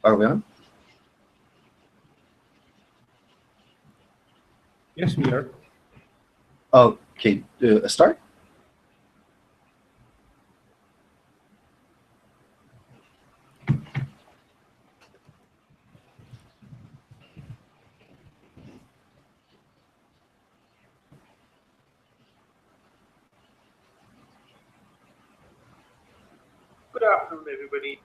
Are we on? Yes, we are. Okay, start. Good afternoon, everybody.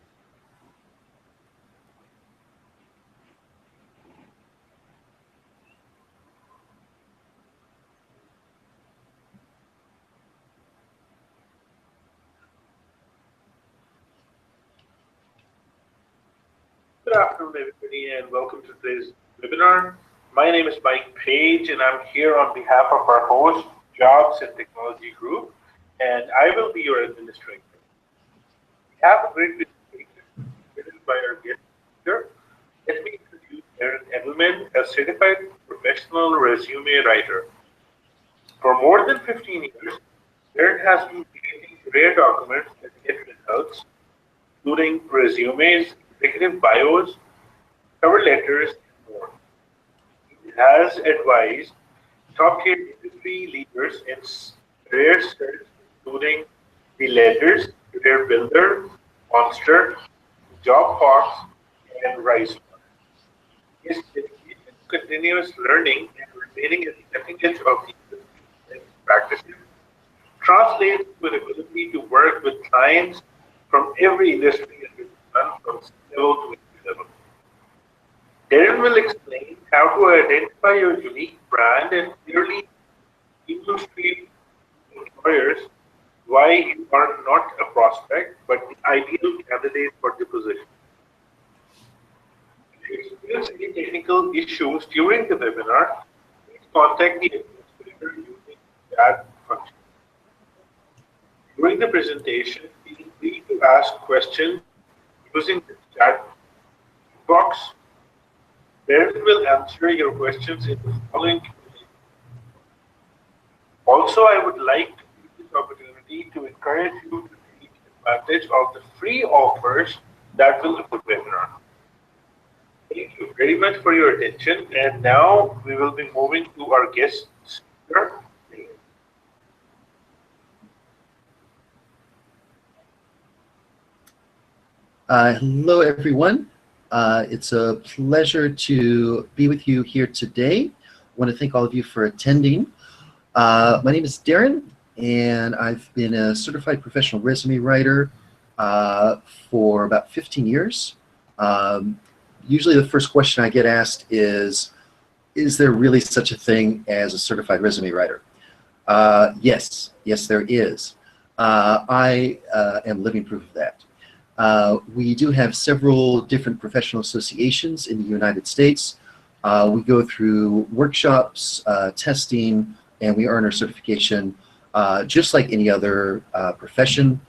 Good afternoon, everybody, and welcome to today's webinar. My name is Mike Page, and I'm here on behalf of our host, Jobs and Technology Group, and I will be your administrator. We have a great presentation given by our guest speaker. Let me introduce Darren Edelman, a certified professional resume writer. For more than 15 years, Darren has been creating rare documents that get results, including resumes, executive bios, cover letters, and more. He has advised top-tier industry leaders in rare search, including the Letters, Career Builder, Monster, JobFox, and RiseFund. His dedication to continuous learning and remaining at the cutting edge of the industry practices translates to an ability to work with clients from every industry and from C-level to entry-level. Darren will explain how to identify your unique brand and clearly illustrate to employers why you are not a prospect but the ideal candidate for the position. If you experience any technical issues during the webinar, please contact the administrator using the chat function. During the presentation, feel free to ask questions using the chat box. Darren will answer your questions in the following Q&A. Also, I would like to use this opportunity to encourage you to take advantage of the free offers that will be put webinar. Thank you very much for your attention, and now we will be moving to our guest speaker. Hello, everyone. It's a pleasure to be with you here today. I want to thank all of you for attending. My name is Darren, and I've been a certified professional resume writer for about 15 years. Usually the first question I get asked is there really such a thing as a certified resume writer? Yes, there is. I am living proof of that. We do have several different professional associations in the United States. We go through workshops, testing, and we earn our certification just like any other profession.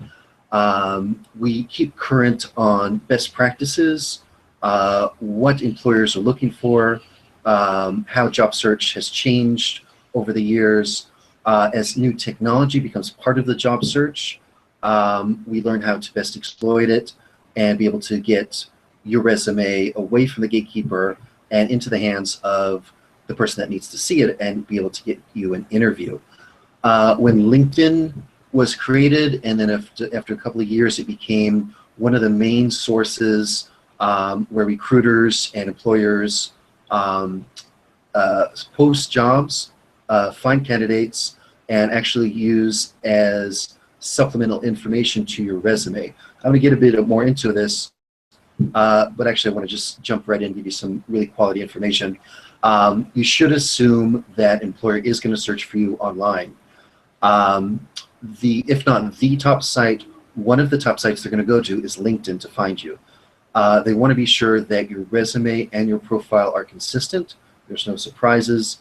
We keep current on best practices, what employers are looking for, how job search has changed over the years. As new technology becomes part of the job search, we learn how to best exploit it and be able to get your resume away from the gatekeeper and into the hands of the person that needs to see it and be able to get you an interview. When LinkedIn was created, and then after a couple of years, it became one of the main sources where recruiters and employers post jobs, find candidates, and actually use as supplemental information to your resume. I'm going to get a bit more into this, but actually I want to just jump right in and give you some really quality information. You should assume that employer is going to search for you online. If not the top site, one of the top sites they're going to go to is LinkedIn to find you. They want to be sure that your resume and your profile are consistent. There's no surprises.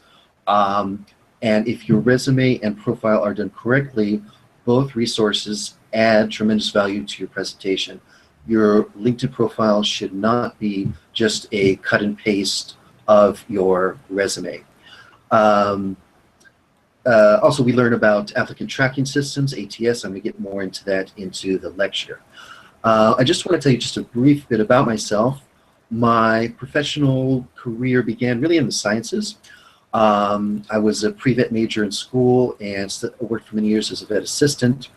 And if your resume and profile are done correctly, both resources add tremendous value to your presentation. Your LinkedIn profile should not be just a cut and paste of your resume. Also, we learn about applicant tracking systems, ATS. I'm going to get more into that into the lecture. I just want to tell you just a brief bit about myself. My professional career began really in the sciences. I was a pre-vet major in school and worked for many years as a vet assistant.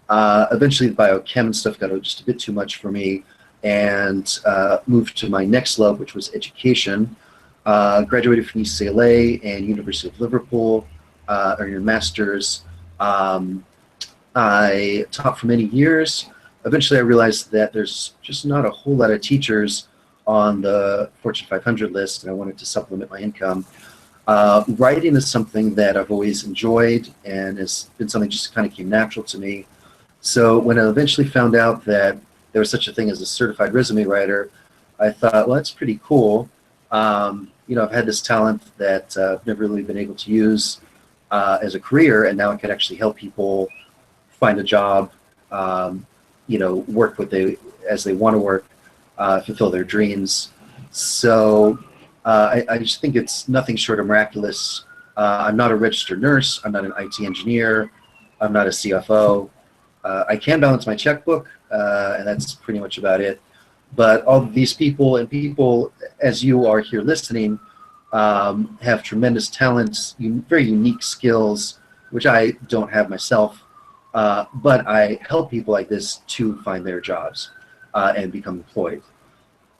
Eventually, the biochem and stuff got just a bit too much for me, and moved to my next love, which was education. Graduated from UCLA and University of Liverpool, earned a master's. I taught for many years. Eventually, I realized that there's just not a whole lot of teachers on the Fortune 500 list, and I wanted to supplement my income. Writing is something that I've always enjoyed and has been something just kind of came natural to me. So when I eventually found out that there was such a thing as a certified resume writer, I thought, well, that's pretty cool. I've had this talent that I've never really been able to use as a career, and now I can actually help people find a job, work as they want to work, fulfill their dreams. So I just think it's nothing short of miraculous. I'm not a registered nurse. I'm not an IT engineer. I'm not a CFO. I can balance my checkbook, and that's pretty much about it. But all these people and people, as you are here listening, have tremendous talents, very unique skills, which I don't have myself. But I help people like this to find their jobs and become employed.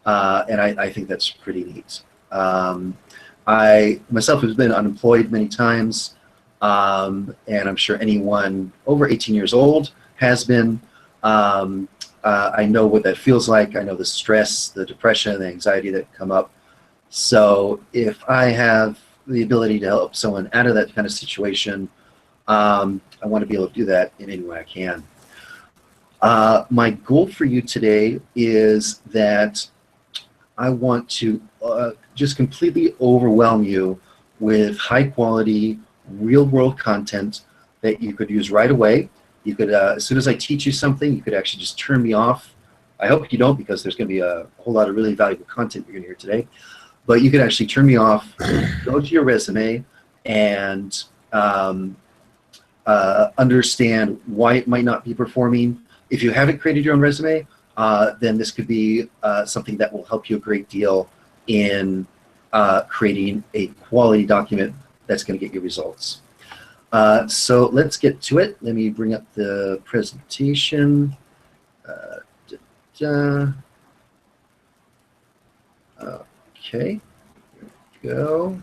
And I think that's pretty neat. I myself have been unemployed many times, and I'm sure anyone over 18 years old has been. I know what that feels like. I know the stress, the depression, the anxiety that come up. So if I have the ability to help someone out of that kind of situation, I want to be able to do that in any way I can. My goal for you today is that I want to just completely overwhelm you with high quality, real world content that you could use right away. You could, as soon as I teach you something, you could actually just turn me off. I hope you don't, because there's going to be a whole lot of really valuable content you're going to hear today. But you could actually turn me off, go to your resume, and understand why it might not be performing. If you haven't created your own resume, then this could be something that will help you a great deal in creating a quality document that's going to get you results. So let's get to it. Let me bring up the presentation. Okay, here we go.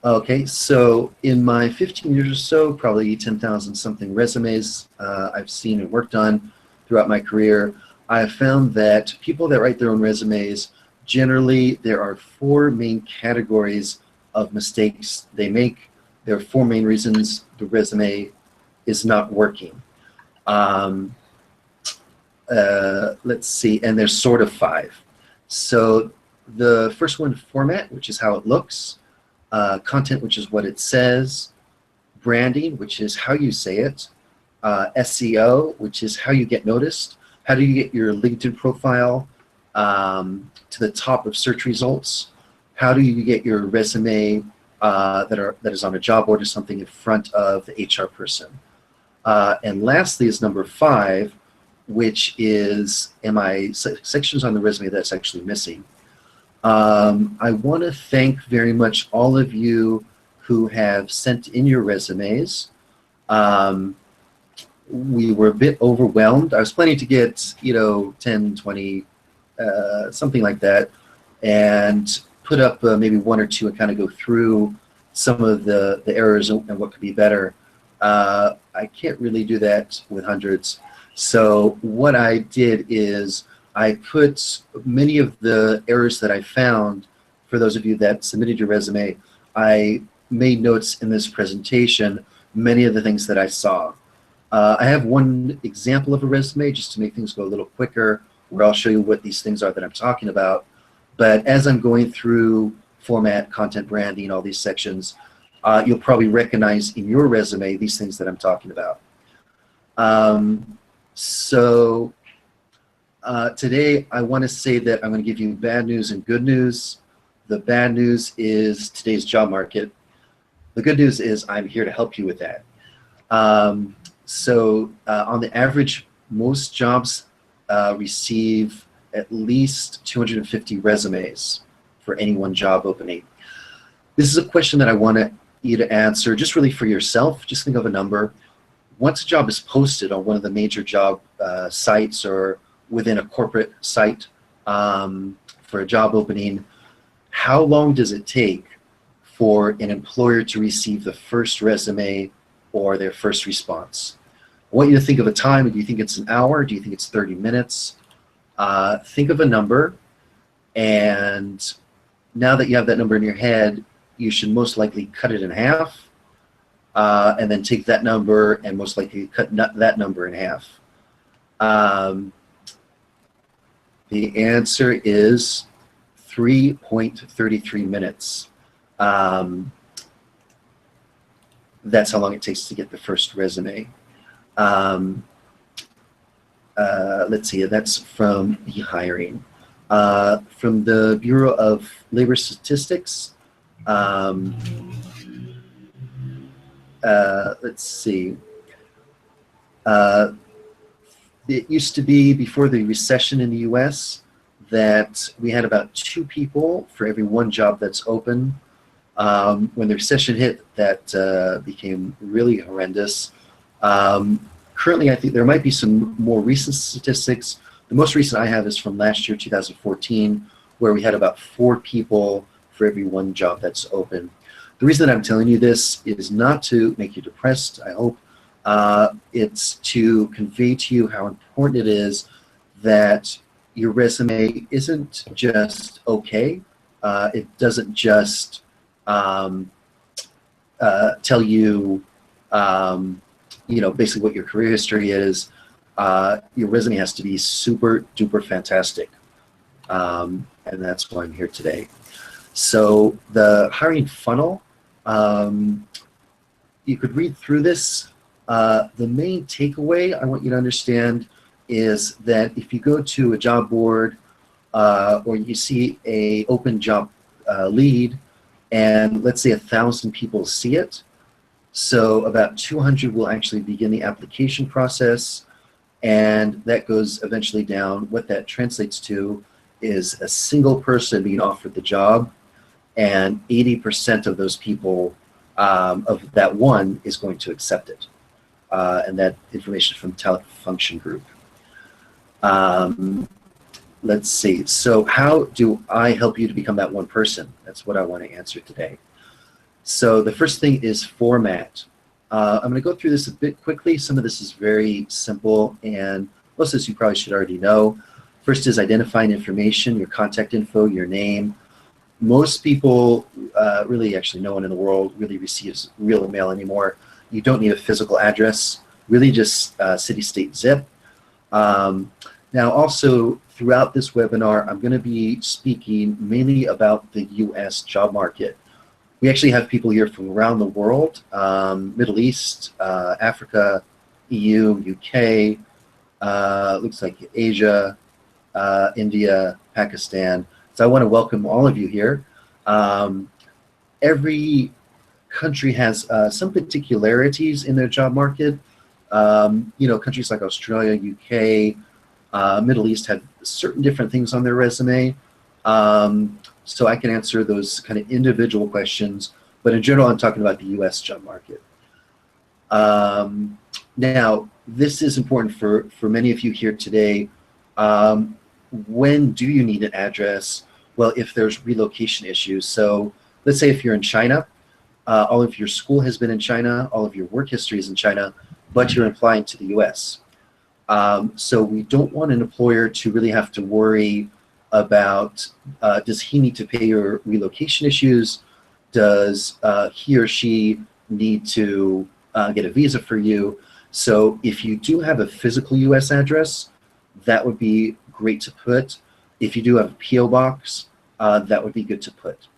Okay, so in my 15 years or so, probably 10,000 something resumes I've seen and worked on throughout my career, I've found that people that write their own resumes, generally there are four main categories of mistakes they make. There are four main reasons the resume is not working. Let's see, and there's sort of five. So the first one, format, which is how it looks. Content, which is what it says. Branding, which is how you say it. SEO, which is how you get noticed. How do you get your LinkedIn profile to the top of search results? How do you get your resume that is on a job board or something in front of the HR person? And lastly is number five, which is, am I sections on the resume that's actually missing? I want to thank very much all of you who have sent in your resumes. We were a bit overwhelmed. I was planning to get, 10, 20, something like that, and put up maybe one or two and kind of go through some of the errors and what could be better. I can't really do that with hundreds. So what I did is I put many of the errors that I found, for those of you that submitted your resume, I made notes in this presentation, many of the things that I saw. I have one example of a resume just to make things go a little quicker, where I'll show you what these things are that I'm talking about. But as I'm going through format, content, branding, all these sections, you'll probably recognize in your resume these things that I'm talking about. Today I want to say that I'm going to give you bad news and good news. The bad news is today's job market. The good news is I'm here to help you with that. On the average, most jobs receive at least 250 resumes for any one job opening? This is a question that I want you to answer just really for yourself. Just think of a number. Once a job is posted on one of the major job sites or within a corporate site for a job opening, how long does it take for an employer to receive the first resume or their first response? I want you to think of a time. Do you think it's an hour? Do you think it's 30 minutes? Think of a number, and now that you have that number in your head, you should most likely cut it in half, and then take that number and most likely cut that number in half. The answer is 3.33 minutes. That's how long it takes to get the first resume. Let's see, that's from eHiring. From the Bureau of Labor Statistics, let's see. It used to be, before the recession in the US, that we had about 2 people for every 1 job that's open. When the recession hit, that became really horrendous. Currently, I think there might be some more recent statistics. The most recent I have is from last year, 2014, where we had about 4 people for every 1 job that's open. The reason that I'm telling you this is not to make you depressed, I hope. It's to convey to you how important it is that your resume isn't just okay. It doesn't just tell you, basically what your career history is. Your resume has to be super duper fantastic. And that's why I'm here today. So the hiring funnel, you could read through this. The main takeaway I want you to understand is that if you go to a job board or you see a open job lead, and let's say 1,000 people see it, so about 200 will actually begin the application process, and that goes eventually down. What that translates to is a single person being offered the job, and 80% of those people, of that one, is going to accept it. And that information from Talent Function Group. Let's see. So how do I help you to become that one person? That's what I want to answer today. So the first thing is format. I'm going to go through this a bit quickly. Some of this is very simple, and most of this you probably should already know. First is identifying information, your contact info, your name. Most people, really actually no one in the world really receives real mail anymore. You don't need a physical address, really just city, state, zip. Now also throughout this webinar, I'm going to be speaking mainly about the US job market. We actually have people here from around the world, Middle East, Africa, EU, UK, looks like Asia, India, Pakistan. So I want to welcome all of you here. Every country has some particularities in their job market. Countries like Australia, UK, Middle East have certain different things on their resume. So I can answer those kind of individual questions, but in general, I'm talking about the US job market. Now, this is important for many of you here today. When do you need an address? Well, if there's relocation issues. So let's say if you're in China, all of your school has been in China, all of your work history is in China, but you're applying to the US. So we don't want an employer to really have to worry about, does he need to pay your relocation issues? Does he or she need to get a visa for you? So if you do have a physical US address, that would be great to put. If you do have a PO box, that would be good to put.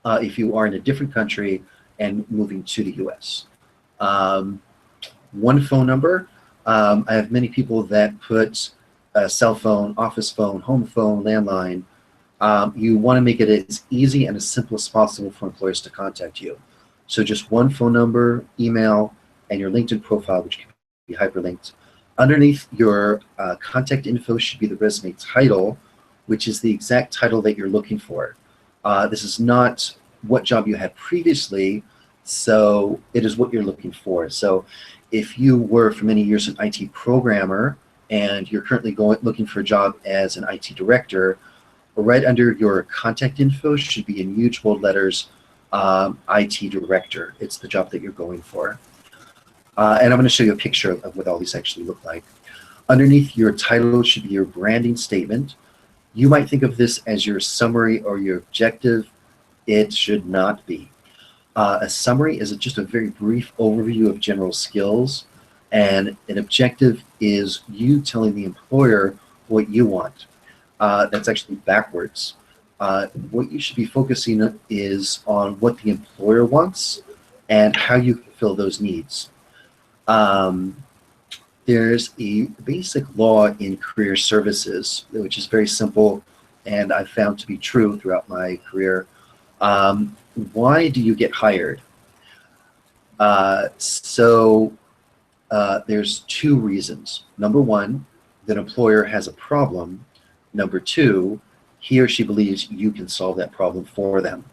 If you are in a different country and moving to the US. One phone number. I have many people that put a cell phone, office phone, home phone, landline. You want to make it as easy and as simple as possible for employers to contact you. So just one phone number, email, and your LinkedIn profile, which can be hyperlinked. Underneath your contact info should be the resume title, which is the exact title that you're looking for. This is not what job you had previously, so it is what you're looking for. So if you were for many years an IT programmer and you're currently looking for a job as an IT director, right under your contact info should be in huge bold letters, IT director. It's the job that you're going for. And I'm going to show you a picture of what all these actually look like. Underneath your title should be your branding statement. You might think of this as your summary or your objective. It should not be. A summary is just a very brief overview of general skills, and an objective is you telling the employer what you want. That's actually backwards. What you should be focusing on is on what the employer wants and how you fulfill those needs. There's a basic law in career services, which is very simple, and I've found to be true throughout my career. Why do you get hired? There's two reasons. Number one, that employer has a problem. Number two, he or she believes you can solve that problem for them.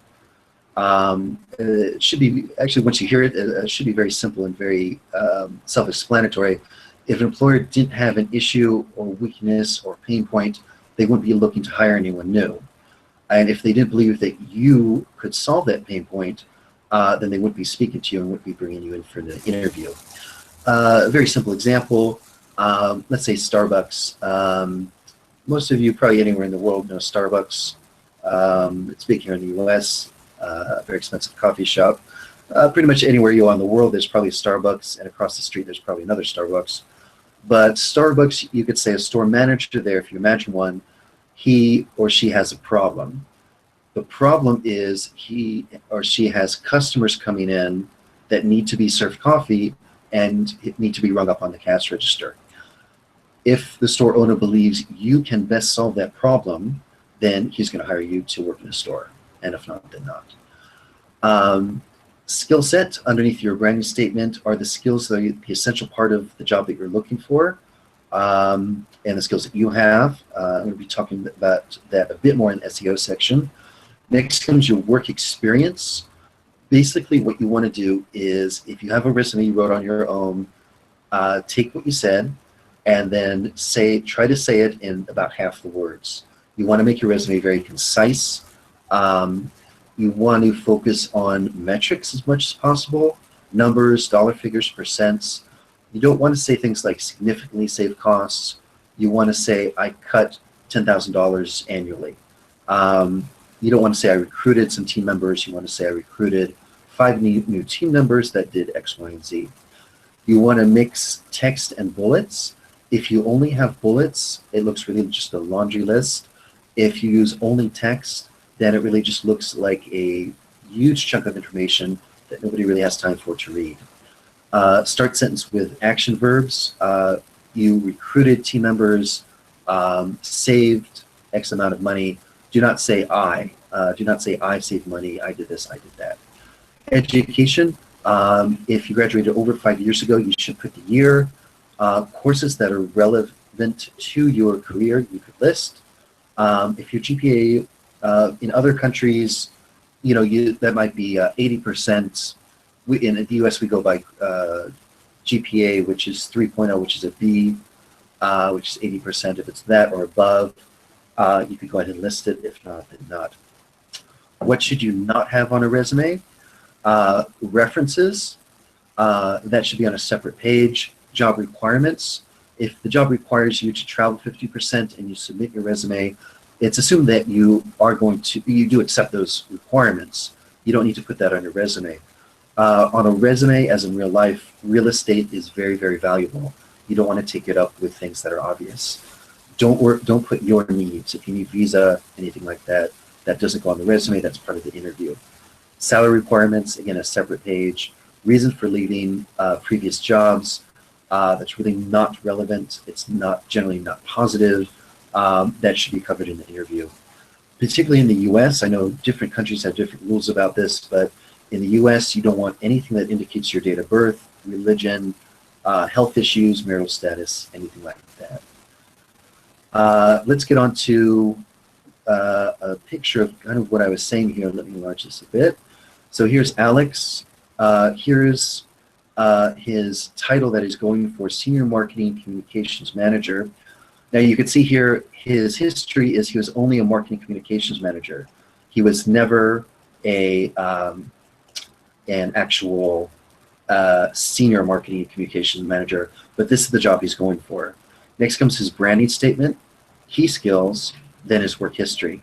It should be, actually, once you hear it, it should be very simple and very self-explanatory. If an employer didn't have an issue or weakness or pain point, they wouldn't be looking to hire anyone new. And if they didn't believe that you could solve that pain point, then they wouldn't be speaking to you and wouldn't be bringing you in for the interview. A very simple example, let's say Starbucks. Most of you probably anywhere in the world know Starbucks. It's big here in the US, very expensive coffee shop. Pretty much anywhere you go in the world, there's probably a Starbucks, and across the street, there's probably another Starbucks. But Starbucks, you could say a store manager there, if you imagine one, he or she has a problem. The problem is he or she has customers coming in that need to be served coffee and need to be rung up on the cash register. If the store owner believes you can best solve that problem, then he's going to hire you to work in the store. And if not, then not. Skill set underneath your branding statement are the skills that are the essential part of the job that you're looking for, and the skills that you have. I'm going to be talking about that a bit more in the SEO section. Next comes your work experience. Basically, what you want to do is, if you have a resume you wrote on your own, take what you said and then try to say it in about half the words. You want to make your resume very concise. You want to focus on metrics as much as possible, numbers, dollar figures, percents. You don't want to say things like significantly save costs. You want to say, I cut $10,000 annually. You don't want to say I recruited some team members. You want to say I recruited 5 new team members that did X, Y, and Z. You want to mix text and bullets. If you only have bullets, it looks really just a laundry list. If you use only text, then it really just looks like a huge chunk of information that nobody really has time for to read. Start sentence with action verbs. You recruited team members, saved X amount of money. Do not say I. Do not say I saved money, I did this, I did that. Education. If you graduated over 5 years ago, you should put the year. Courses that are relevant to your career, you could list. If your GPA in other countries, that might be 80%. In the US, we go by GPA, which is 3.0, which is a B, which is 80%. If it's that or above, you could go ahead and list it. If not, then not. What should you not have on a resume? References. That should be on a separate page. Job requirements. If the job requires you to travel 50% and you submit your resume, it's assumed that you do accept those requirements. You don't need to put that on your resume. On a resume, as in real life, real estate is very, very valuable. You don't want to take it up with things that are obvious. Don't put your needs. If you need visa, anything like that, that doesn't go on the resume. That's part of the interview. Salary requirements, again, a separate page. Reason for leaving previous jobs. That's really not relevant. It's generally not positive. That should be covered in the interview. Particularly in the US, I know different countries have different rules about this, but in the US, you don't want anything that indicates your date of birth, religion, health issues, marital status, anything like that. Let's get on to a picture of kind of what I was saying here. Let me enlarge this a bit. So here's Alex. Here's his title that he's going for, Senior Marketing Communications Manager. Now you can see here his history is he was only a marketing communications manager. He was never a an actual senior marketing communications manager, but this is the job he's going for. Next comes his branding statement, key skills, then his work history.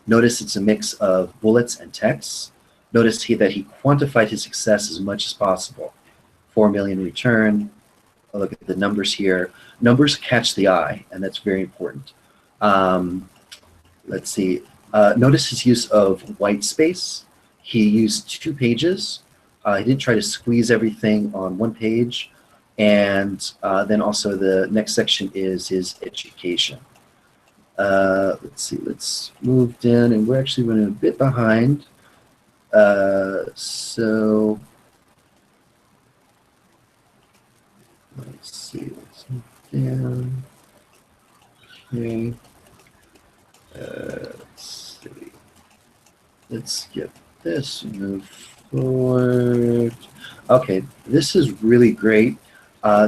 Notice it's a mix of bullets and texts. Notice that he quantified his success as much as possible. 4 million return. I'll look at the numbers here. Numbers catch the eye, and that's very important. Let's see. Notice his use of white space. He used 2 pages. He didn't try to squeeze everything on 1 page. And then also the next section is his education. Let's see, let's move down, and we're actually running a bit behind. So let's see, let's move down. Okay. Let's see. Let's get this, move forward. Okay, this is really great.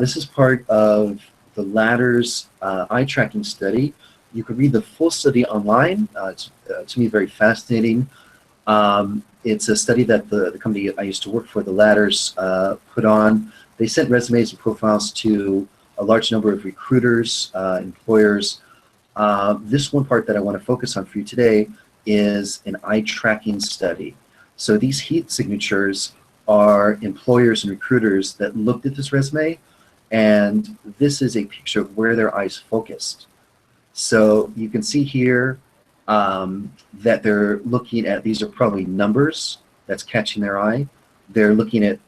This is part of the Ladders eye tracking study. You can read the full study online. It's to me very fascinating. It's a study that the company I used to work for, the Ladders, put on. They sent resumes and profiles to a large number of recruiters, employers. This one part that I want to focus on for you today is an eye tracking study. So these heat signatures are employers and recruiters that looked at this resume, and this is a picture of where their eyes focused. So you can see here that they're looking at, these are probably numbers that's catching their eye. They're looking at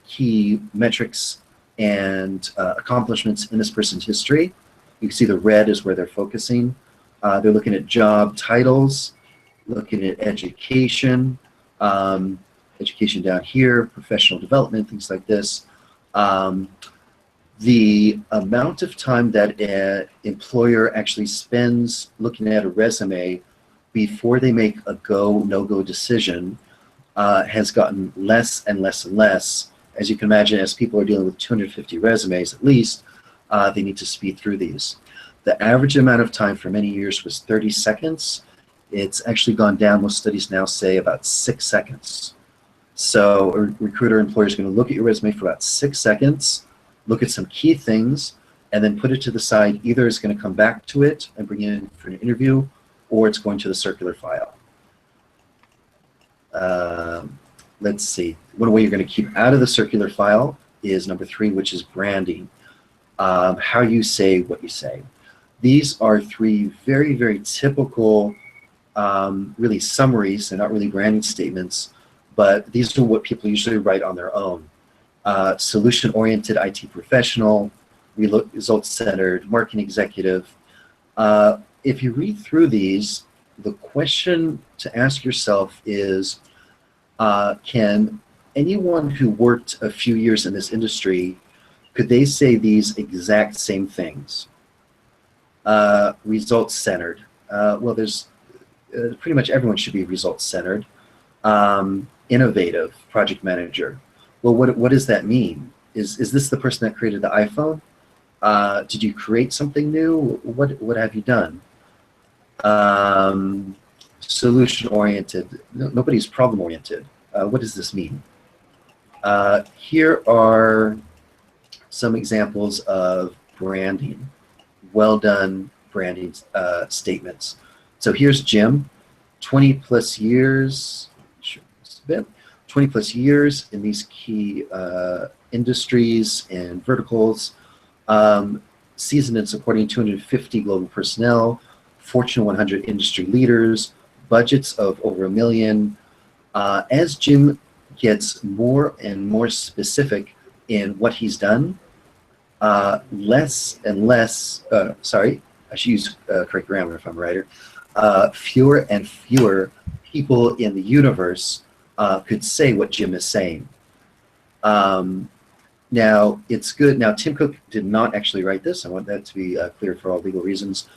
key metrics and accomplishments in this person's history. You can see the red is where they're focusing. They're looking at job titles, looking at education, education down here, professional development, things like this. The amount of time that an employer actually spends looking at a resume before they make a go, no-go decision has gotten less and less and less. As you can imagine, as people are dealing with 250 resumes at least, they need to speed through these. The average amount of time for many years was 30 seconds. It's actually gone down. Most studies now say about 6 seconds. So a recruiter employer is going to look at your resume for about 6 seconds, look at some key things, and then put it to the side. Either it's going to come back to it and bring it in for an interview, or it's going to the circular file. Let's see. One way you're going to keep out of the circular file is number 3, which is branding. How you say what you say. These are 3 very, very typical really summaries. They're not really branding statements, but these are what people usually write on their own. Solution-oriented IT professional, results-centered, marketing executive. If you read through these, the question to ask yourself is, can anyone who worked a few years in this industry, could they say these exact same things? Results-centered. Well, there's pretty much everyone should be results-centered. Innovative, project manager. Well, what does that mean? Is this the person that created the iPhone? Did you create something new? What have you done? Solution-oriented. Nobody's problem-oriented. What does this mean? Here are some examples of branding. Well done branding statements. So here's Jim, 20 plus years. 20 plus years in these key industries and verticals, seasoned in supporting 250 global personnel, Fortune 100 industry leaders, budgets of over $1 million. As Jim gets more and more specific in what he's done, less and less, sorry, I should use correct grammar if I'm a writer, fewer and fewer people in the universe could say what Jim is saying. Now, it's good. Now, Tim Cook did not actually write this. I want that to be clear for all legal reasons.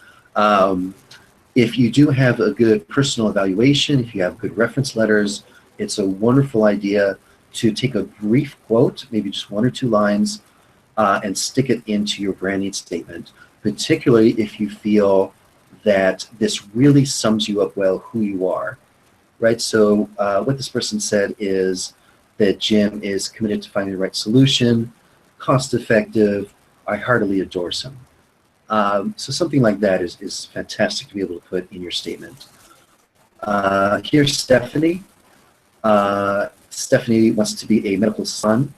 If you do have a good personal evaluation, if you have good reference letters, it's a wonderful idea to take a brief quote, maybe just 1 or 2 lines, and stick it into your branding statement, particularly if you feel that this really sums you up well who you are, right? So what this person said is that Jim is committed to finding the right solution, cost effective, I heartily adore him. So something like that is fantastic to be able to put in your statement. Here's Stephanie. Stephanie wants to be a medical son.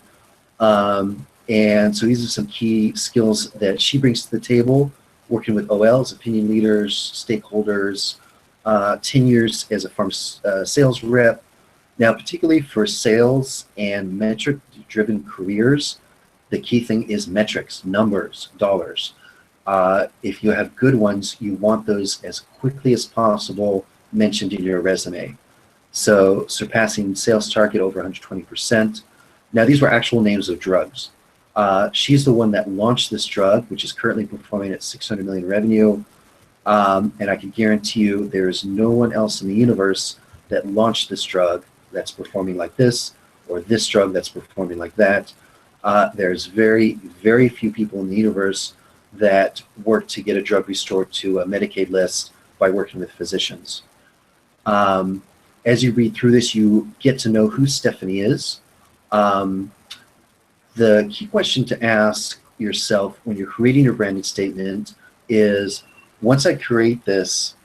And so these are some key skills that she brings to the table, working with OLs, opinion leaders, stakeholders, 10 years as a sales rep. Now, particularly for sales and metric-driven careers, the key thing is metrics, numbers, dollars. If you have good ones, you want those as quickly as possible mentioned in your resume. So surpassing sales target over 120%. Now, these were actual names of drugs. She's the one that launched this drug, which is currently performing at 600 million revenue. And I can guarantee you there is no one else in the universe that launched this drug that's performing like this, or this drug that's performing like that. There's very, very few people in the universe that work to get a drug restored to a Medicaid list by working with physicians. As you read through this, you get to know who Stephanie is. The key question to ask yourself when you're creating your branding statement is, once I create this,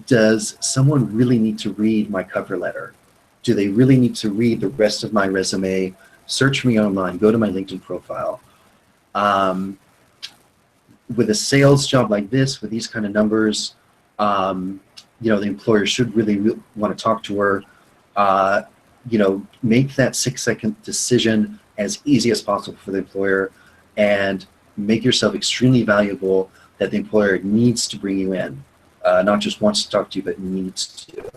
does someone really need to read my cover letter? Do they really need to read the rest of my resume, search me online, go to my LinkedIn profile? With a sales job like this, with these kind of numbers, the employer should really want to talk to her. Make that 6-second decision as easy as possible for the employer, and make yourself extremely valuable that the employer needs to bring you in. Not just wants to talk to you, but needs to.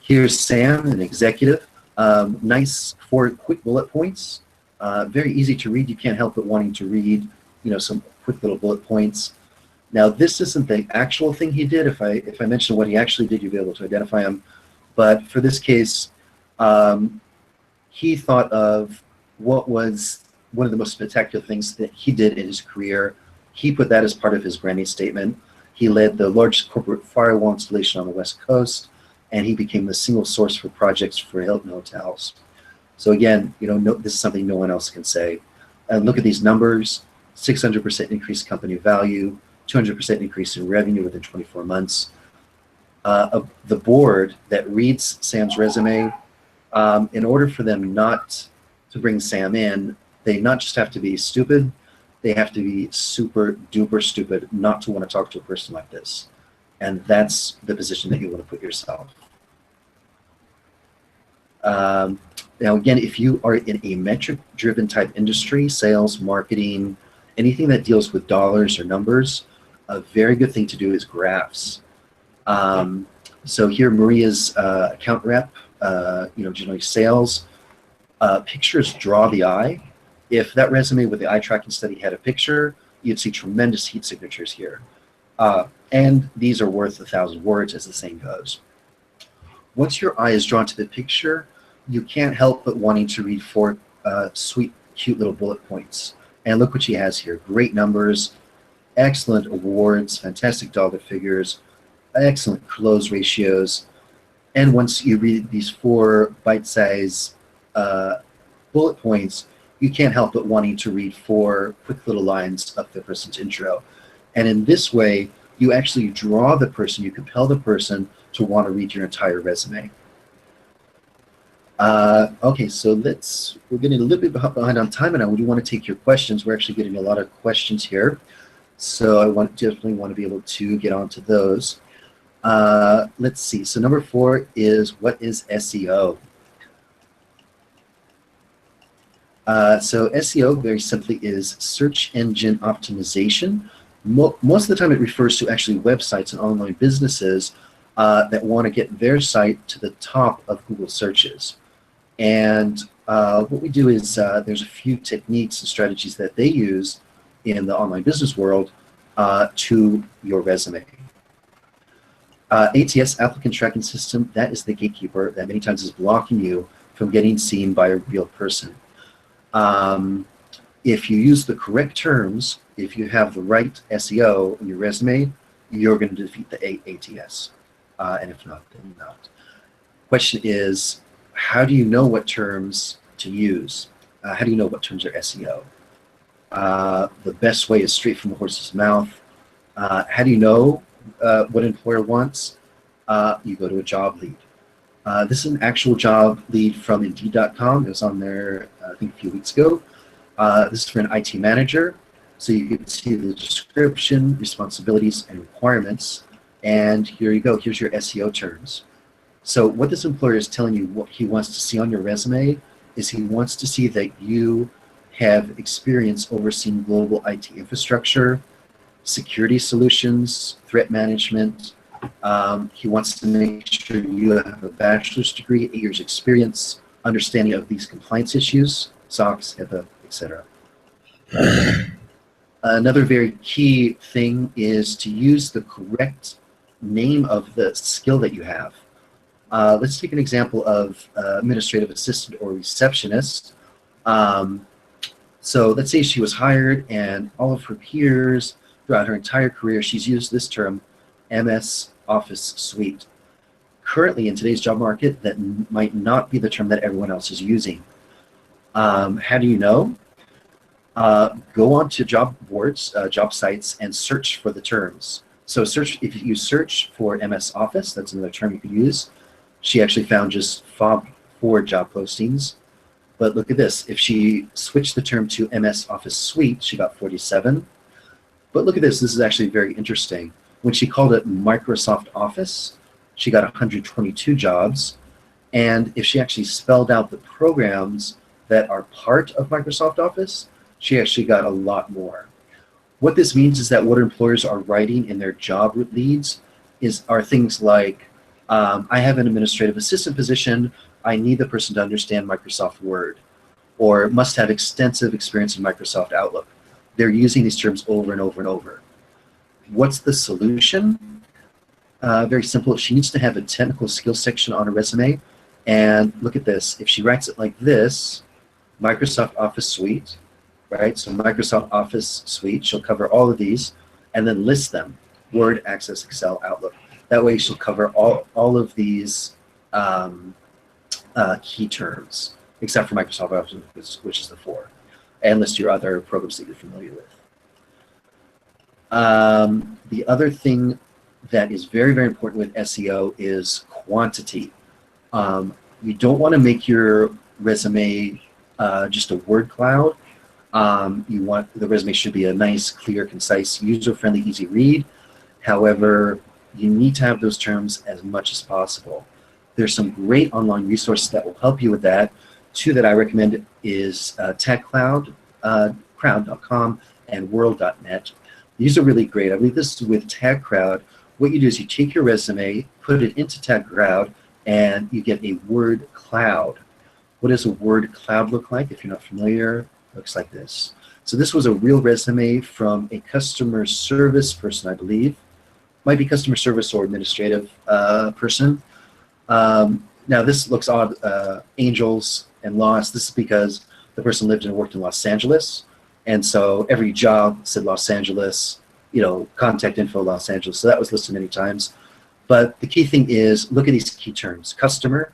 Here's Sam, an executive. Nice 4 quick bullet points. Very easy to read. You can't help but wanting to read, some quick little bullet points. Now, this isn't the actual thing he did. If I mention what he actually did, you'll be able to identify him. But for this case, he thought of what was one of the most spectacular things that he did in his career. He put that as part of his branding statement. He led the largest corporate firewall installation on the West Coast, and he became the single source for projects for Hilton hotels. So again, this is something no one else can say. And look at these numbers: 600% increased company value, 200% increase in revenue within 24 months. The board that reads Sam's resume, in order for them not to bring Sam in, they not just have to be stupid, they have to be super duper stupid not to want to talk to a person like this. And that's the position that you want to put yourself. Now, again, if you are in a metric-driven type industry, sales, marketing, anything that deals with dollars or numbers, a very good thing to do is graphs. So here, Maria's account rep, generally sales. Pictures draw the eye. If that resume with the eye tracking study had a picture, you'd see tremendous heat signatures here. And these are worth 1,000 words, as the saying goes. Once your eye is drawn to the picture, you can't help but wanting to read 4 sweet, cute little bullet points. And look what she has here. Great numbers, excellent awards, fantastic dollar figures, excellent close ratios. And once you read these 4 bite-sized bullet points, you can't help but wanting to read 4 quick little lines of the person's intro. And in this way, you actually draw the person, you compel the person to want to read your entire resume. Okay, so we're getting a little bit behind on time, and I do want to take your questions. We're actually getting a lot of questions here, so I definitely want to be able to get onto those. Let's see, so number 4 is, what is SEO? So SEO, very simply, is search engine optimization. Most of the time it refers to actually websites and online businesses that want to get their site to the top of Google searches. And what we do is there's a few techniques and strategies that they use in the online business world to your resume. ATS, applicant tracking system, that is the gatekeeper that many times is blocking you from getting seen by a real person. If you use the correct terms, if you have the right SEO in your resume, you're going to defeat the ATS. And if not, then not. Question is, how do you know what terms to use? How do you know what terms are SEO? The best way is straight from the horse's mouth. How do you know what an employer wants? You go to a job lead. This is an actual job lead from Indeed.com. It was on there, I think, a few weeks ago. This is for an IT manager. So you can see the description, responsibilities, and requirements. And here you go. Here's your SEO terms. So what this employer is telling you what he wants to see on your resume is he wants to see that you have experience overseeing global IT infrastructure, security solutions, threat management. He wants to make sure you have a bachelor's degree, 8 years experience, understanding of these compliance issues, SOX, HIPAA, etc. Another very key thing is to use the correct name of the skill that you have. Let's take an example of administrative assistant or receptionist. So let's say she was hired and all of her peers throughout her entire career, she's used this term, MS Office Suite. Currently in today's job market, that might not be the term that everyone else is using. How do you know? Go on to job boards, job sites, and search for the terms. So if you search for MS Office, that's another term you could use. She actually found just 4 job postings. But look at this. If she switched the term to MS Office Suite, she got 47. But look at this. This is actually very interesting. When she called it Microsoft Office, she got 122 jobs. And if she actually spelled out the programs that are part of Microsoft Office, she actually got a lot more. What this means is that what employers are writing in their job leads are things like, I have an administrative assistant position, I need the person to understand Microsoft Word, or must have extensive experience in Microsoft Outlook. They're using these terms over and over and over. What's the solution? Very simple. She needs to have a technical skills section on her resume. And look at this. If she writes it like this, Microsoft Office Suite, right? So Microsoft Office Suite, she'll cover all of these and then list them. Word, Access, Excel, Outlook. That way she'll cover all of these key terms, except for Microsoft Office, which is the 4, and list your other programs that you're familiar with. The other thing that is very, very important with SEO is quantity. You don't want to make your resume just a word cloud. The resume should be a nice, clear, concise, user-friendly, easy read. However, you need to have those terms as much as possible. There's some great online resources that will help you with that. 2 that I recommend is tagcrowd.com and world.net. These are really great. I believe this is with TagCrowd. What you do is you take your resume, put it into TagCrowd, and you get a word cloud. What does a word cloud look like? If you're not familiar, it looks like this. So this was a real resume from a customer service person, I believe. Might be customer service or administrative person. Now this looks odd, Angels and Lost. This is because the person lived and worked in Los Angeles. And so every job said Los Angeles, contact info Los Angeles. So that was listed many times. But the key thing is look at these key terms. Customer,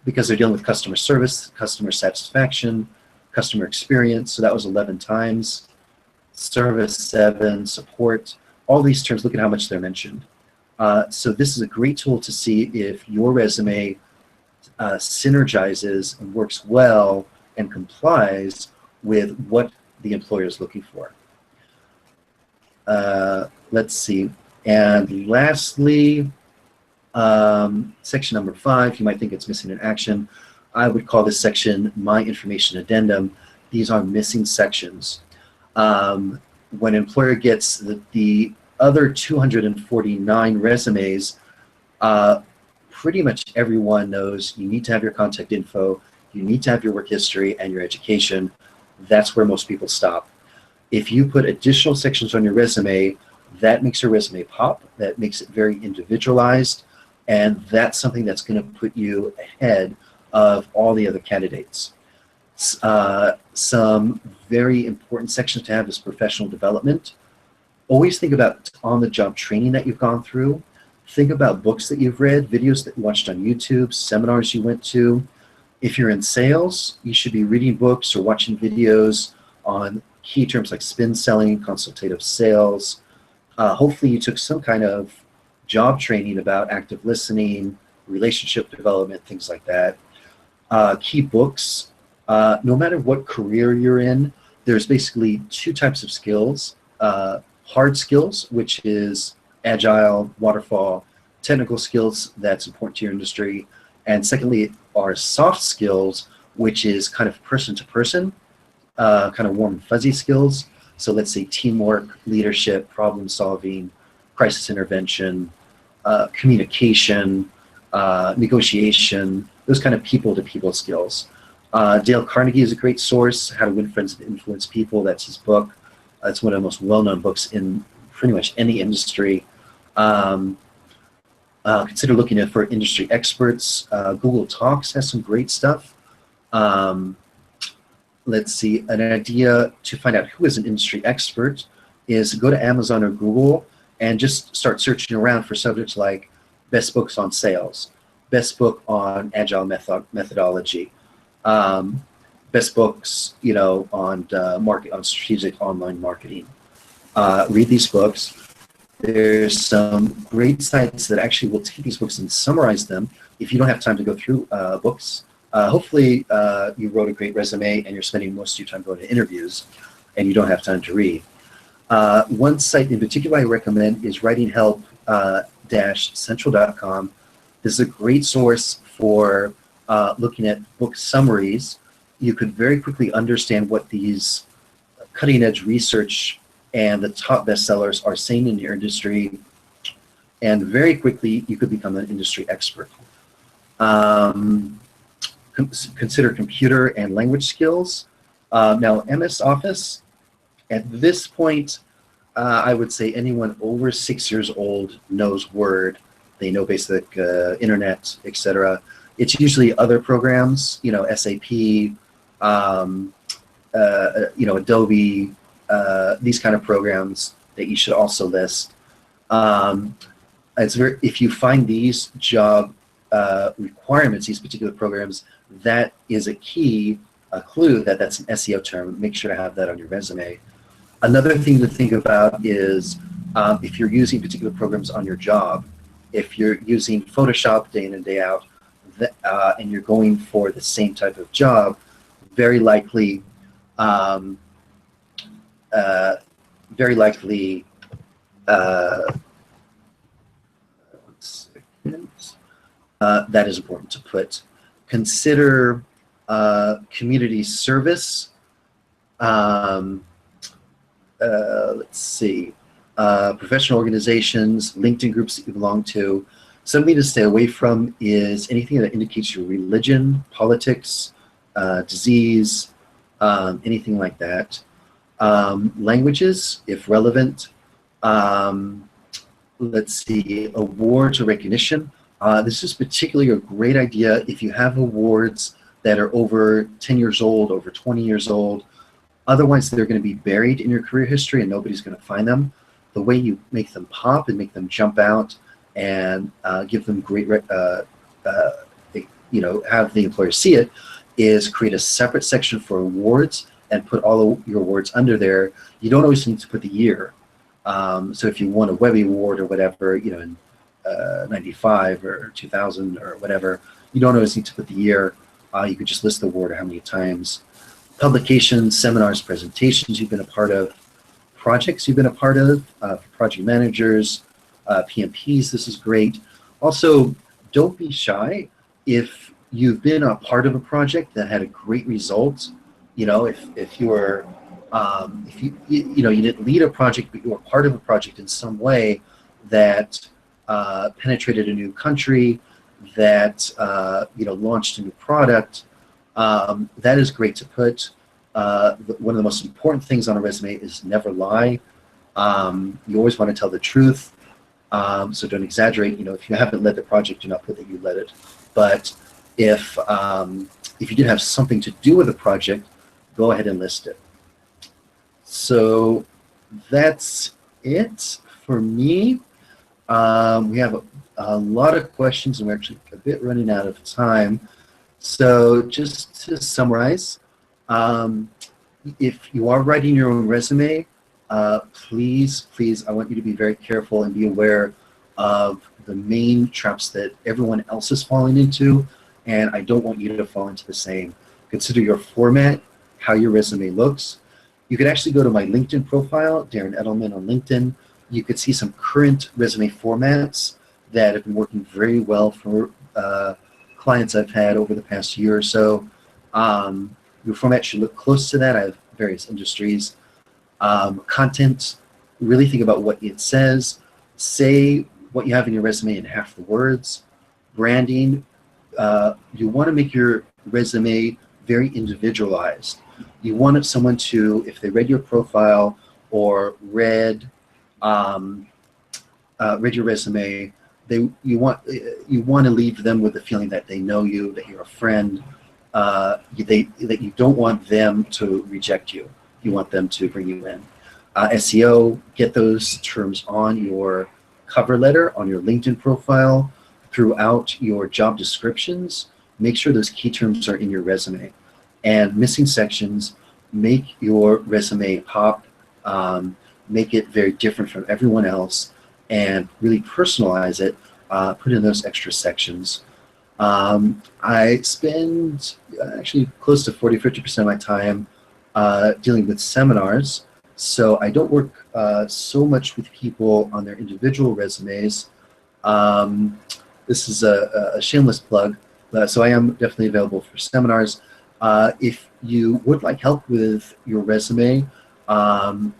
because they're dealing with customer service, customer satisfaction, customer experience. So that was 11 times. Service, 7, support. All these terms, look at how much they're mentioned. So this is a great tool to see if your resume synergizes and works well and complies with what the employer is looking for. Let's see. And lastly, section number 5, you might think it's missing an action. I would call this section My Information Addendum. These are missing sections. When an employer gets the other 249 resumes, pretty much everyone knows you need to have your contact info, You need to have your work history and your education. That's where most people stop. If you put additional sections on your resume, that makes your resume pop. That makes it very individualized. And that's something that's going to put you ahead of all the other candidates. Some very important sections to have is professional development. Always think about on-the-job training that you've gone through. Think about books that you've read, videos that you watched on YouTube, seminars you went to. If you're in sales, you should be reading books or watching videos on key terms like spin selling, consultative sales. Hopefully you took some kind of job training about active listening, relationship development, things like that. Key books, no matter what career you're in, there's basically two types of skills. Hard skills, which is agile, waterfall, technical skills that's important to your industry. And secondly, are soft skills, which is kind of person to person, kind of warm and fuzzy skills. So let's say teamwork, leadership, problem solving, crisis intervention, communication, negotiation, those kind of people to people skills. Dale Carnegie is a great source, How to Win Friends and Influence People. That's his book. It's one of the most well-known books in pretty much any industry. Consider looking for industry experts. Google Talks has some great stuff. Let's see, an idea to find out who is an industry expert is go to Amazon or Google and just start searching around for subjects like best books on sales, best book on agile methodology, best books, on on strategic online marketing. Read these books. There's some great sites that actually will take these books and summarize them if you don't have time to go through books. Hopefully you wrote a great resume and you're spending most of your time going to interviews and you don't have time to read. One site in particular I recommend is writinghelp-central.com. This is a great source for looking at book summaries. You could very quickly understand what these cutting-edge research and the top bestsellers are saying in your industry, and very quickly you could become an industry expert. Consider computer and language skills. Now, MS Office, at this point, I would say anyone over 6 years old knows Word. They know basic internet, etc. It's usually other programs, SAP, Adobe, these kind of programs that you should also list. If you find these job requirements, these particular programs, that is a clue that that's an SEO term. Make sure to have that on your resume. Another thing to think about is if you're using particular programs on your job, if you're using Photoshop day in and day out, and you're going for the same type of job, very likely that is important to put. Consider community service. Let's see, professional organizations, LinkedIn groups that you belong to. Something to stay away from is anything that indicates your religion, politics, disease, anything like that. Languages, if relevant. Let's see, awards or recognition. This is particularly a great idea if you have awards that are over 10 years old, over 20 years old. Otherwise, they're going to be buried in your career history and nobody's going to find them. The way you make them pop and make them jump out and give them great, have the employer see it, is create a separate section for awards and put all of your awards under there. You don't always need to put the year. So if you won a Webby Award or whatever, in 95 or 2000 or whatever, you don't always need to put the year. You could just list the award or how many times. Publications, seminars, presentations you've been a part of, projects you've been a part of, project managers, PMPs, this is great. Also, don't be shy if you've been a part of a project that had a great result. If you were, you didn't lead a project, but you were part of a project in some way that penetrated a new country, that launched a new product. That is great to put. One of the most important things on a resume is never lie. You always want to tell the truth, so don't exaggerate. You know, if you haven't led the project, do not put that you led it. But if you did have something to do with the project, go ahead and list it. So that's it for me. We have a lot of questions, and we're actually a bit running out of time. So just to summarize, if you are writing your own resume, please, I want you to be very careful and be aware of the main traps that everyone else is falling into, and I don't want you to fall into the same. Consider your format, how your resume looks. You could actually go to my LinkedIn profile, Darren Edelman on LinkedIn. You could see some current resume formats that have been working very well for clients I've had over the past year or so. Your format should look close to that. I have various industries. Content, really think about what it says. Say what you have in your resume in half the words. Branding, you want to make your resume very individualized. You want someone to, if they read your profile or read your resume, you want to leave them with the feeling that they know you, that you're a friend, that you don't want them to reject you. You want them to bring you in. SEO, get those terms on your cover letter, on your LinkedIn profile, throughout your job descriptions. Make sure those key terms are in your resume. And missing sections, make your resume pop, make it very different from everyone else, and really personalize it. Put in those extra sections. I spend actually close to 40–50% of my time dealing with seminars. So I don't work so much with people on their individual resumes. This is a shameless plug. So I am definitely available for seminars. If you would like help with your resume,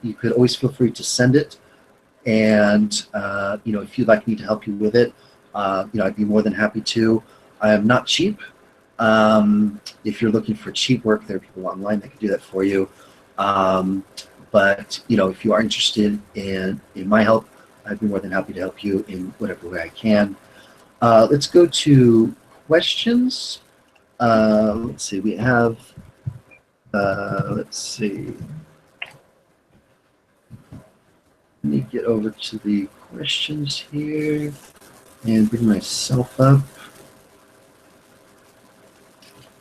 you could always feel free to send it. And if you'd like me to help you with it, I'd be more than happy to. I am not cheap. If you're looking for cheap work, there are people online that can do that for you. But if you are interested in my help, I'd be more than happy to help you in whatever way I can. Let's go to questions. Let's see, we have, let's see. Let me get over to the questions here and bring myself up.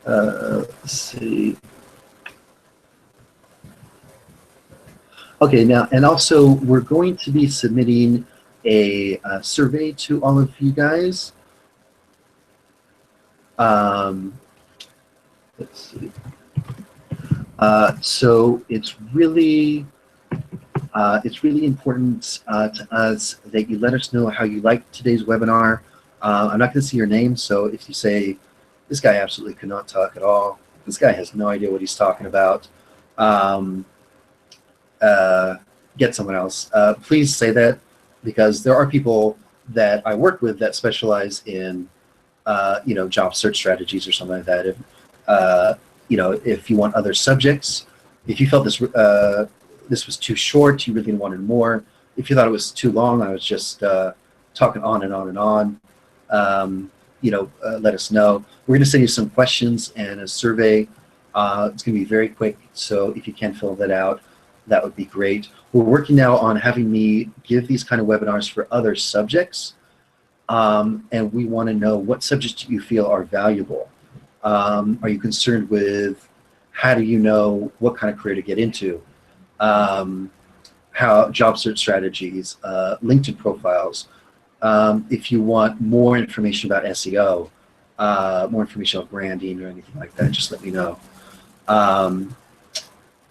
Let's see. Okay, now, and also we're going to be submitting a survey to all of you guys. Let's see. So it's really important to us that you let us know how you liked today's webinar. I'm not going to see your name, so if you say, this guy absolutely could not talk at all, this guy has no idea what he's talking about, get someone else. Please say that, because there are people that I work with that specialize in job search strategies or something like that. If you want other subjects, if you felt this was too short, you really wanted more. If you thought it was too long, I was just talking on and on and on, let us know. We're going to send you some questions and a survey. It's going to be very quick, so if you can fill that out, that would be great. We're working now on having me give these kind of webinars for other subjects, and we want to know what subjects you feel are valuable. Are you concerned with how do you know what kind of career to get into? How job search strategies, LinkedIn profiles. If you want more information about SEO, more information on branding or anything like that, just let me know.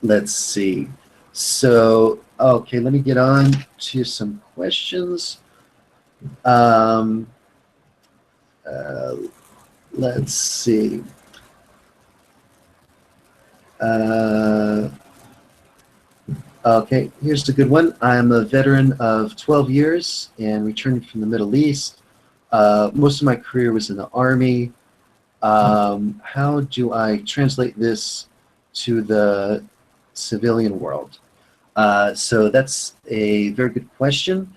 Let's see. So, okay, let me get on to some questions. Let's see. Okay, here's the good one. I'm a veteran of 12 years and returning from the Middle East. Most of my career was in the Army. How do I translate this to the civilian world? So that's a very good question.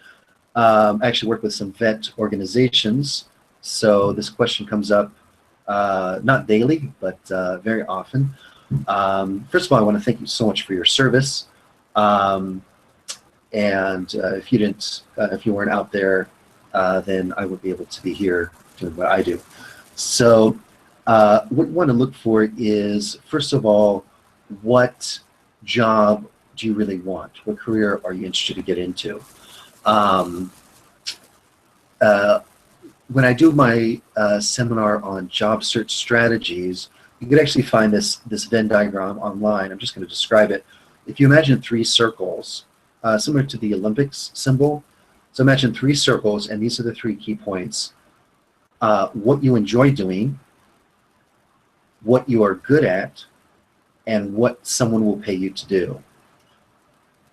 I actually work with some vet organizations, so this question comes up not daily, but very often. First of all, I want to thank you so much for your service. And if you weren't out there, then I would be able to be here doing what I do. So what you want to look for is, first of all, what job do you really want? What career are you interested to get into? When I do my seminar on job search strategies, you can actually find this Venn diagram online. I'm just going to describe it. If you imagine three circles, similar to the Olympics symbol, so imagine three circles, and these are the three key points. What you enjoy doing, what you are good at, and what someone will pay you to do.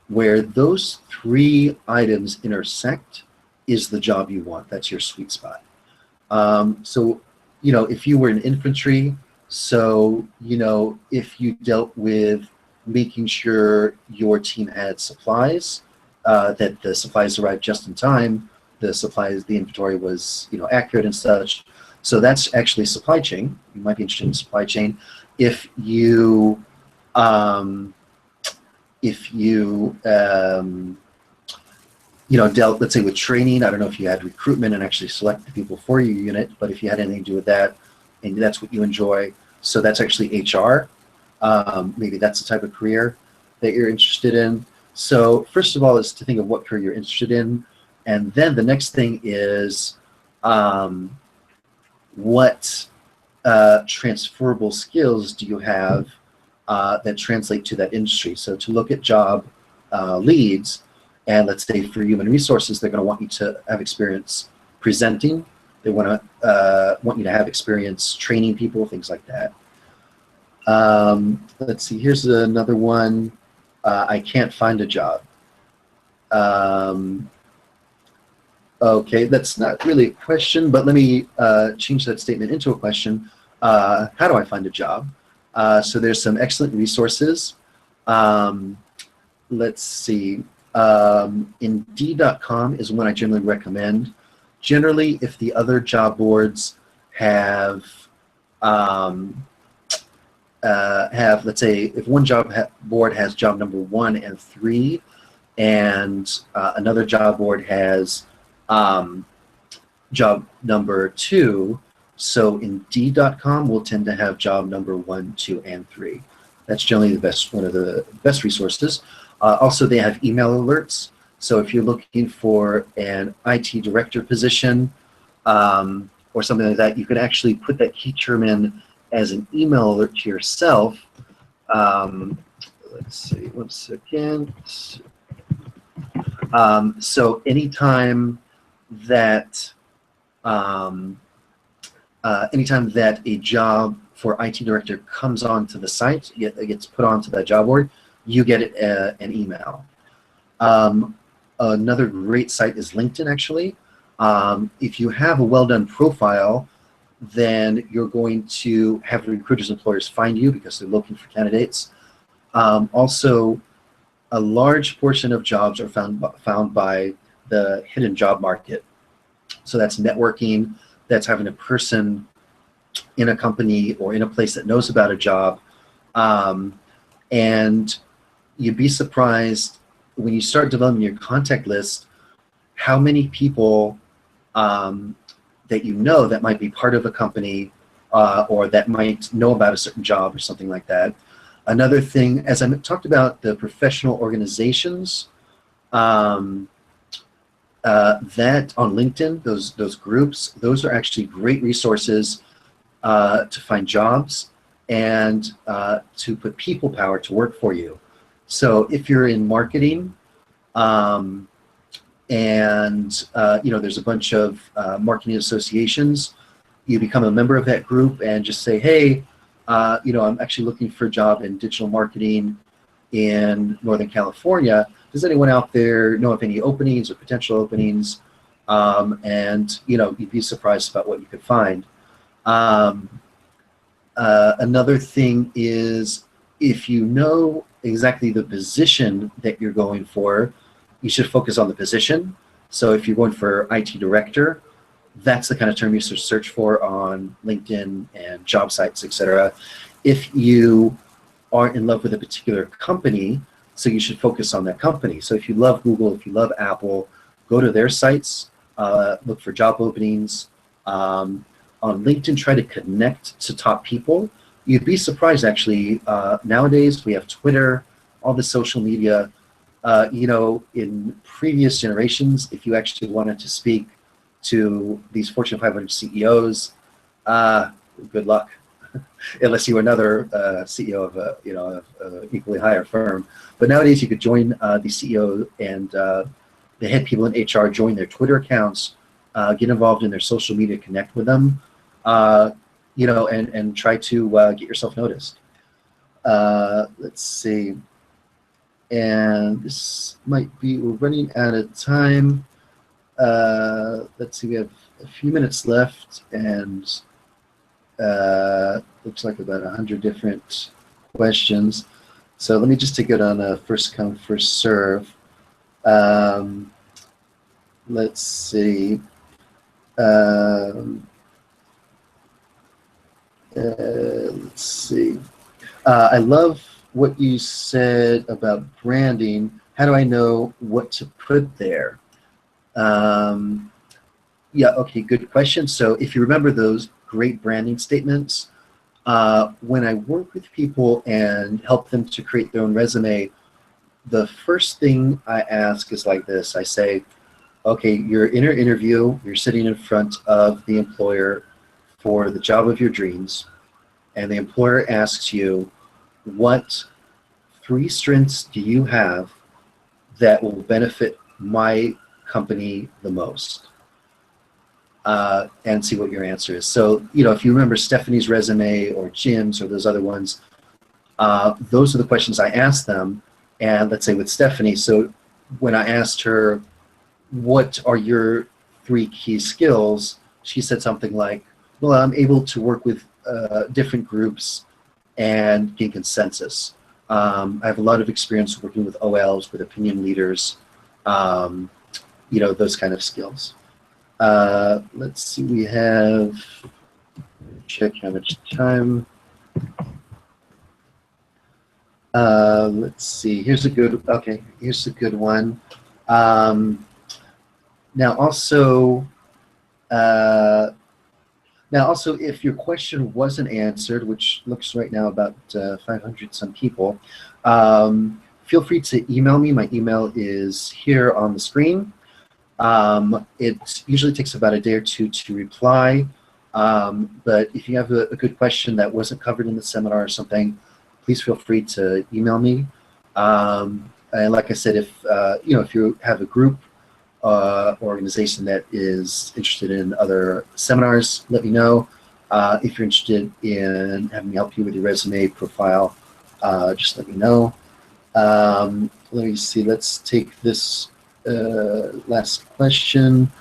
Where those three items intersect is the job you want. That's your sweet spot. So, if you were in infantry, so, if you dealt with making sure your team had supplies, that the supplies arrived just in time, the inventory was, accurate and such. So that's actually supply chain. You might be interested in supply chain. If you dealt, let's say, with training, I don't know if you had recruitment and actually select the people for your unit, but if you had anything to do with that, and that's what you enjoy, so that's actually HR. Maybe that's the type of career that you're interested in. So first of all is to think of what career you're interested in, and then the next thing is what transferable skills do you have that translate to that industry. So to look at job leads, and let's say for human resources, they're going to want you to have experience presenting. They want you to have experience training people, things like that. Let's see, here's another one. I can't find a job. Okay, that's not really a question, but let me change that statement into a question. How do I find a job? So there's some excellent resources. Let's see. Indeed.com is one I generally recommend. Generally, if the other job boards have, let's say, if one job board has job number 1 and 3, and another job board has job number 2, so Indeed.com will tend to have job number 1, 2, and 3. That's generally one of the best resources. Also, they have email alerts. So if you're looking for an IT director position or something like that, you can actually put that key term in as an email alert to yourself. Let's see, one second. So anytime that a job for IT director comes onto the site, it gets put onto that job board, you get an email. Another great site is LinkedIn, actually. If you have a well-done profile, then you're going to have recruiters and employers find you because they're looking for candidates. Also, a large portion of jobs are found by the hidden job market. So that's networking, that's having a person in a company or in a place that knows about a job. And you'd be surprised when you start developing your contact list, how many people that you know that might be part of a company or that might know about a certain job or something like that. Another thing, as I talked about the professional organizations, that on LinkedIn, those groups, those are actually great resources to find jobs and to put people power to work for you. So if you're in marketing, there's a bunch of marketing associations, you become a member of that group and just say, hey, I'm actually looking for a job in digital marketing in Northern California. Does anyone out there know of any openings or potential openings? You'd be surprised about what you could find. Another thing is, if you know exactly the position that you're going for, you should focus on the position. So if you're going for IT director, that's the kind of term you should search for on LinkedIn and job sites, etc. If you are in love with a particular company, so you should focus on that company. So if you love Google, if you love Apple, go to their sites, look for job openings. On LinkedIn, try to connect to top people. You'd be surprised, actually. Nowadays, we have Twitter, all the social media. In previous generations, if you actually wanted to speak to these Fortune 500 CEOs, good luck, unless you were another CEO of a equally higher firm. But nowadays, you could join the CEO and the head people in HR, join their Twitter accounts, get involved in their social media, connect with them, and try to get yourself noticed. Let's see. And this might be, we're running out of time. Let's see, we have a few minutes left, and looks like about 100 different questions. So let me just take it on a first come, first serve. Let's see. Let's see. I love what you said about branding. How do I know what to put there? Yeah, okay, good question. So if you remember those great branding statements, when I work with people and help them to create their own resume, the first thing I ask is like this. I say, okay, you're in an interview, you're sitting in front of the employer for the job of your dreams, and the employer asks you, what 3 strengths do you have that will benefit my company the most? And see what your answer is. So, if you remember Stephanie's resume or Jim's or those other ones, those are the questions I asked them. And let's say with Stephanie, so when I asked her, what are your 3 key skills? She said something like, well, I'm able to work with different groups and gain consensus. I have a lot of experience working with OLs, with opinion leaders, those kind of skills. Let's see, we have, check how much time. Let's see, here's a good one. Now also, if your question wasn't answered, which looks right now about 500 some people, feel free to email me. My email is here on the screen. It usually takes about a day or 2 to reply, but if you have a good question that wasn't covered in the seminar or something, please feel free to email me. And like I said, if you have a group or organization that is interested in other seminars, let me know. If you're interested in having me help you with your resume profile, just let me know. Let me see, let's take this last question.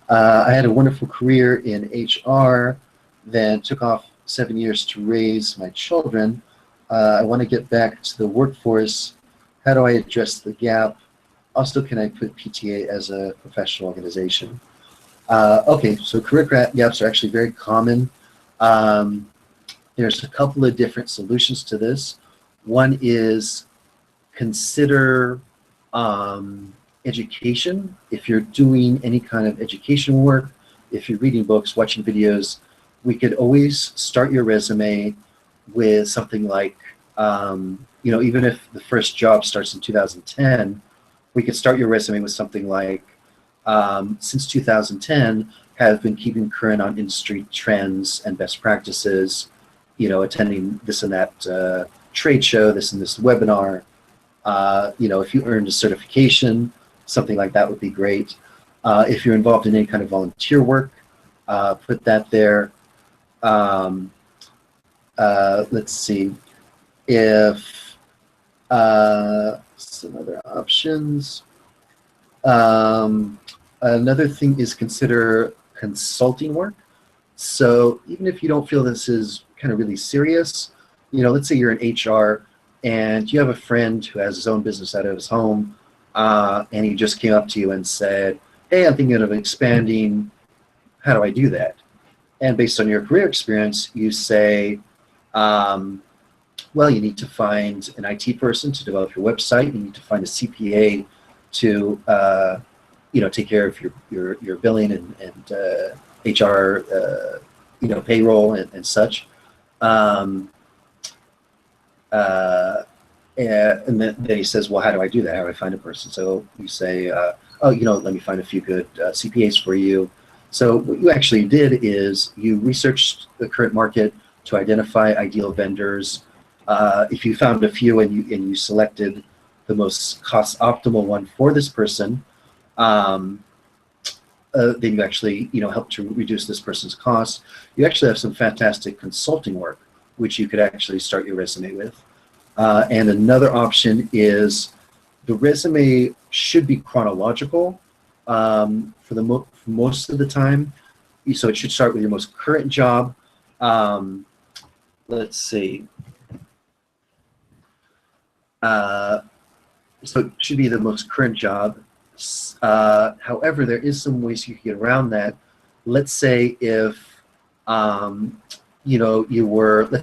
I had a wonderful career in HR, then took off 7 years to raise my children. I want to get back to the workforce. How do I address the gap? Also, can I put PTA as a professional organization? Okay, so career gaps are actually very common. There's a couple of different solutions to this. One is consider education. If you're doing any kind of education work, if you're reading books, watching videos, we could always start your resume with something like, even if the first job starts in 2010, we could start your resume with something like, since 2010, have been keeping current on industry trends and best practices, attending this and that trade show, this and this webinar. If you earned a certification, something like that would be great. If you're involved in any kind of volunteer work, put that there. Let's see if some other options. Another thing is consider consulting work. So even if you don't feel this is kind of really serious, let's say you're in HR and you have a friend who has his own business out of his home, and he just came up to you and said, hey, I'm thinking of expanding. How do I do that? And based on your career experience, you say, well, you need to find an IT person to develop your website. You need to find a CPA to, take care of your billing and HR, payroll and such. And then he says, well, how do I do that? How do I find a person? So you say, let me find a few good CPAs for you. So what you actually did is you researched the current market to identify ideal vendors. If you found a few and you selected the most cost optimal one for this person, then you actually help to reduce this person's costs. You actually have some fantastic consulting work, which you could actually start your resume with. And another option is the resume should be chronological for most of the time. So it should start with your most current job. Let's see. So it should be the most current job. However, there is some ways you can get around that. Let's say if let's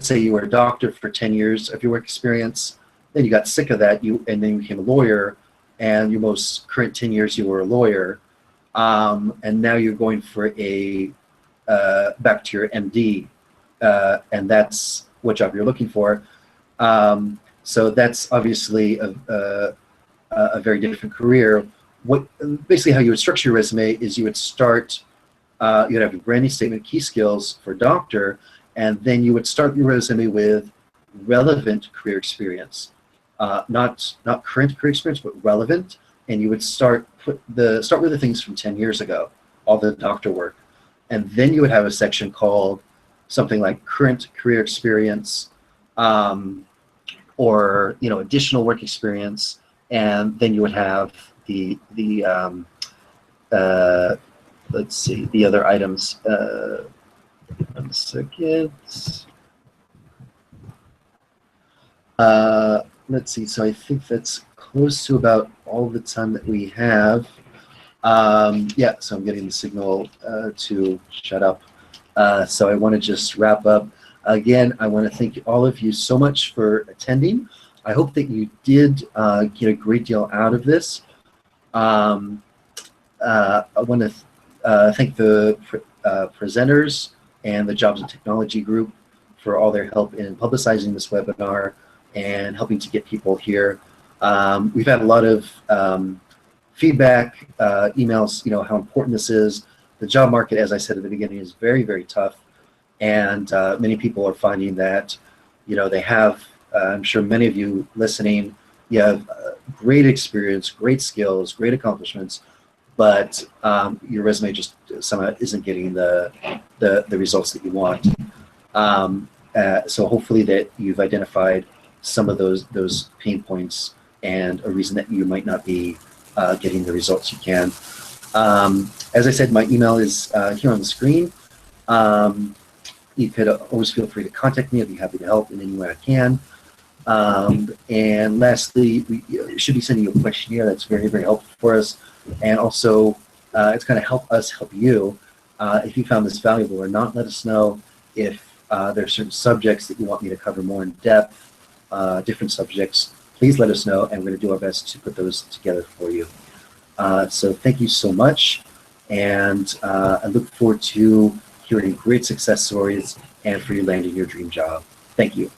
say you were a doctor for 10 years of your work experience, then you got sick of that, and then you became a lawyer, and your most current 10 years you were a lawyer, and now you're going for back to your MD, and that's what job you're looking for. So that's obviously a very different career. Basically how you would structure your resume is you would start, you'd have a branding statement, key skills for doctor, and then you would start your resume with relevant career experience, not current career experience, but relevant. And you would start with the things from 10 years ago, all the doctor work, and then you would have a section called something like current career experience, or additional work experience, and then you would have the let's see, the other items. 1 second. Let's see. So I think that's close to about all the time that we have. Yeah, so I'm getting the signal to shut up. So I want to just wrap up. Again, I want to thank all of you so much for attending. I hope that you did get a great deal out of this. I want to thank the presenters and the Jobs and Technology Group for all their help in publicizing this webinar and helping to get people here. We've had a lot of feedback, emails, how important this is. The job market, as I said at the beginning, is very, very tough. And many people are finding that, they have, I'm sure many of you listening, you have great experience, great skills, great accomplishments, but your resume just somehow isn't getting the results that you want. So hopefully that you've identified some of those pain points and a reason that you might not be getting the results you can. As I said, my email is here on the screen. You could always feel free to contact me. I'd be happy to help in any way I can. And lastly, we should be sending you a questionnaire that's very, very helpful for us. And also, it's going to help us help you. If you found this valuable or not, let us know. If there are certain subjects that you want me to cover more in depth, different subjects, please let us know, and we're going to do our best to put those together for you. So thank you so much, and I look forward to hearing great success stories and for you landing your dream job. Thank you.